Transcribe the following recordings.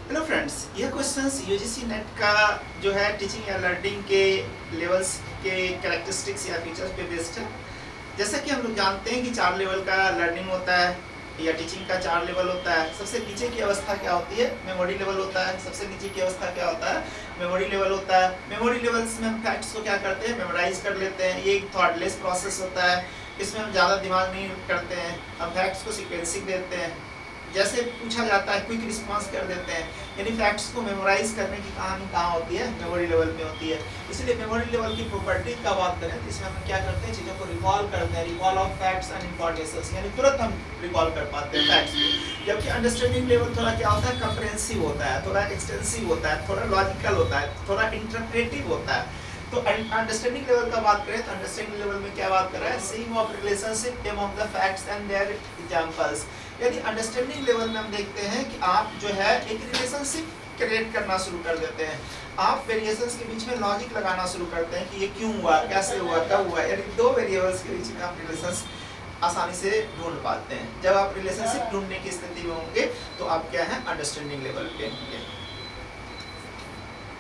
Hello friends, यह questions UGC net का जो है टीचिंग या लर्निंग के लेवल्स के कैरेक्टरिस्टिक्स या फीचर्स पे बेस्ड है। जैसा कि हम लोग जानते हैं कि 4 लेवल का लर्निंग होता है या टीचिंग का 4 लेवल होता है। सबसे नीचे की अवस्था क्या होती है? मेमोरी लेवल होता है। सबसे नीचे की अवस्था क्या होता है? मेमोरी लेवल होता है। मेमोरी लेवल्स में हम फैक्ट्स को क्या करते हैं? मेमोराइज कर लेते हैं। ये एक थॉटलेस प्रोसेस होता है, इसमें हम ज़्यादा दिमाग नहीं करते हैं। हम फैक्ट्स को सीक्वेंसिंग देते हैं, जैसे पूछा जाता है क्विक रिस्पांस कर देते हैं। यानी फैक्ट्स को मेमोराइज करने की कहानी कहाँ होती है? मेमोरी लेवल में होती है। इसलिए मेमोरी लेवल की प्रॉपर्टी का बात करें तो इसमें हम क्या करते हैं? चीज़ों को रिकॉल करते हैं, recall of facts and information, यानी तुरंत हम रिकॉल कर पाते हैं फैक्ट्स को। जबकि अंडरस्टैंडिंग लेवल थोड़ा क्या होता है? कंप्रेहेंसिव होता है, थोड़ा एक्सटेंसिव होता है, थोड़ा लॉजिकल होता है, थोड़ा इंटरप्रेटिव होता है। तो अंडरस्टैंडिंग लेवल का बात करें तो अंडरस्टैंडिंग लेवल में क्या बात कर रहा है? Seeing of relationship among the facts and their examples. यानी अंडरस्टैंडिंग लेवल में हम देखते हैं कि आप जो है एक रिलेशनशिप क्रिएट करना शुरू कर देते हैं। आप वेरिएशंस के बीच में लॉजिक लगाना शुरू करते हैं कि ये क्यों हुआ, कैसे हुआ, कब हुआ। यानी दो वेरिएबल्स के बीच में आप रिलेशंस आसानी से ढूंढ पाते हैं। जब आप रिलेशनशिप ढूंढने की स्थिति में होंगे तो आप क्या है? अंडरस्टैंडिंग लेवल पे होंगे।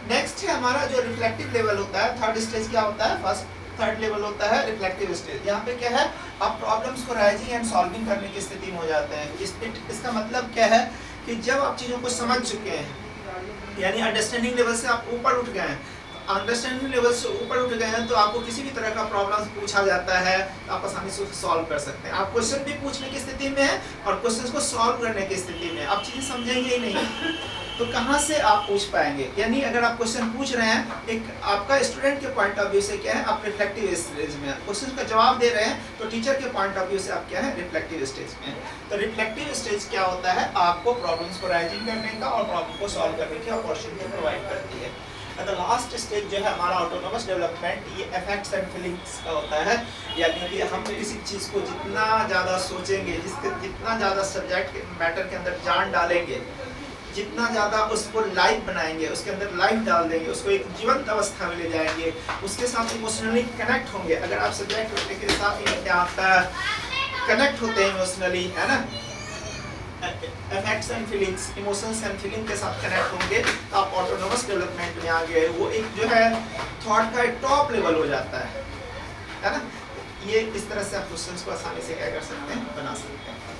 नेक्स्ट है हमारा जो रिफ्लेक्टिव लेवल होता है। थर्ड स्टेज क्या होता है? थर्ड लेवल होता है रिफ्लेक्टिव स्टेज। यहाँ पे क्या है? आप प्रॉब्लम्स को राइजिंग एंड सॉल्विंग करने की स्थिति में हो जाते हैं। इसका मतलब क्या है कि जब आप चीज़ों को समझ चुके हैं, यानी अंडरस्टैंडिंग लेवल से आप ऊपर उठ गए हैं, अंडरस्टैंडिंग लेवल से ऊपर उठ गए हैं तो आपको किसी भी तरह का प्रॉब्लम पूछा जाता है तो आप आसानी से उसे सॉल्व कर सकते हैं। आप क्वेश्चन भी पूछने की स्थिति में है और क्वेश्चन को सॉल्व करने की स्थिति में। आप चीज़ें समझेंगे ही नहीं तो कहाँ से आप पूछ पाएंगे? यानी अगर आप क्वेश्चन पूछ रहे हैं, एक आपका स्टूडेंट के पॉइंट ऑफ व्यू से क्या है? आप रिफ्लेक्टिव स्टेज में क्वेश्चन का जवाब दे रहे हैं, तो टीचर के पॉइंट ऑफ व्यू से आप क्या है? रिफ्लेक्टिव स्टेज में। तो रिफ्लेक्टिव स्टेज क्या होता है? आपको प्रॉब्लम्स को राइजिंग करने का और प्रॉब्लम को सॉल्व करने की अपॉर्चुनिटी प्रोवाइड करती है। द लास्ट स्टेज जो है हमारा ऑटोनोमस डेवलपमेंट, ये इफेक्ट्स एंड फीलिंग्स का होता है। यानी कि हम किसी चीज़ को जितना ज़्यादा सोचेंगे, जितना ज़्यादा सब्जेक्ट मैटर के अंदर जान डालेंगे, जितना ज़्यादा उसको लाइव बनाएंगे, उसके अंदर लाइफ डाल देंगे, उसको एक जीवंत अवस्था में ले जाएंगे, उसके साथ इमोशनली कनेक्ट होंगे। अगर आप सब्जेक्ट के साथ क्या आपका कनेक्ट होते हैं इमोशनली, है ना, effects and feelings, emotions and feeling के साथ कनेक्ट होंगे तो आप ऑटोनोमस डेवलपमेंट में आ गए। वो एक जो है थॉट का टॉप लेवल हो जाता है ना। ये इस तरह से आप क्वेश्चंस को आसानी से क्या कर सकते हैं? बना सकते हैं।